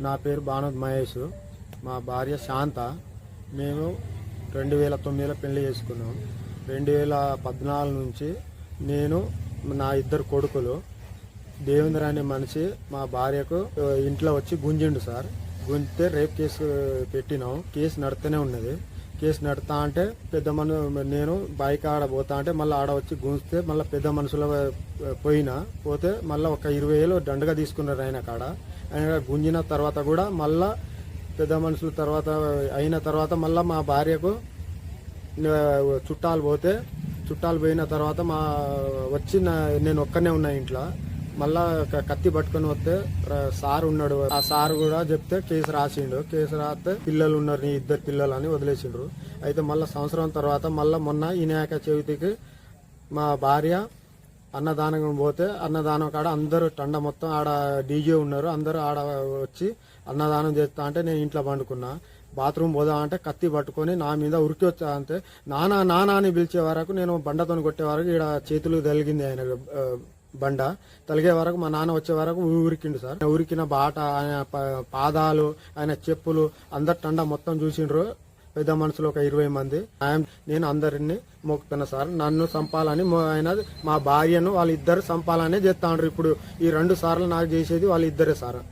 నా పేరు బానోద్ మహేష్. మా భార్య శాంత. మేము 2009లో పెళ్లి చేసుకున్నాం. 2014 నుంచి నేను, నా ఇద్దరు కొడుకులు, దేవేంద్ర అనే మనిషి మా భార్యకు ఇంట్లో వచ్చి గుంజిండు సార్. గుంజితే రేప్ కేసు పెట్టినాం. కేసు నడుతూనే ఉన్నది. కేసు నడుతా అంటే నేను బైక్ ఆడ పోతా అంటే మళ్ళీ ఆడ వచ్చి గుంజితే మళ్ళీ పెద్ద మనుషుల పోతే మళ్ళీ ఒక 20,000 దండగా తీసుకున్నారు ఆయన కాడ. ఆయన గుంజిన తర్వాత కూడా మళ్ళా పెద్ద మనుషుల తర్వాత అయిన తర్వాత మళ్ళీ మా భార్యకు చుట్టాలు పోయిన తర్వాత నేను ఒక్కనే ఉన్నా ఇంట్లో. మళ్ళా కత్తి పట్టుకొని వస్తే సార్ ఉన్నాడు. ఆ సార్ కూడా చెప్తే కేసు రాసిండు. కేసు రాస్తే పిల్లలు ఉన్నారు, నీ ఇద్దరు పిల్లలు అని వదిలేసిండ్రు. అయితే మళ్ళీ సంవత్సరం తర్వాత మొన్న వినాయక చవితికి మా భార్య అన్నదానం పోతే అన్నదానం కాడ అందరూ తండ మొత్తం ఆడ డీజే ఉన్నారు. అందరూ ఆడ వచ్చి అన్నదానం చేస్తా అంటే నేను ఇంట్లో పండుకున్నా. బాత్రూమ్ పోదా అంటే కత్తి పట్టుకొని నా మీద ఉరికి వచ్చా. అంటే నానా అని పిలిచే వరకు నేను బండతో కొట్టే వరకు ఈడ చేతులు తలిగింది. ఆయన బండ తలిగే వరకు మా నాన్న వచ్చే వరకు ఉరికిండు సార్. ఉరికిన బాట, ఆయన పాదాలు, ఆయన చెప్పులు అందరు టండ మొత్తం చూసిండ్రు. పెద్ద మనుషులు ఒక 20 మంది. నేను అందరినీ మొక్కుతున్నా సార్. నన్ను చంపాలని ఆయన మా భార్యను వాళ్ళిద్దరు చంపాలనే చేస్తాండ్రు. ఇప్పుడు ఈ 2 సార్లు నాకు చేసేది వాళ్ళిద్దరే సార్.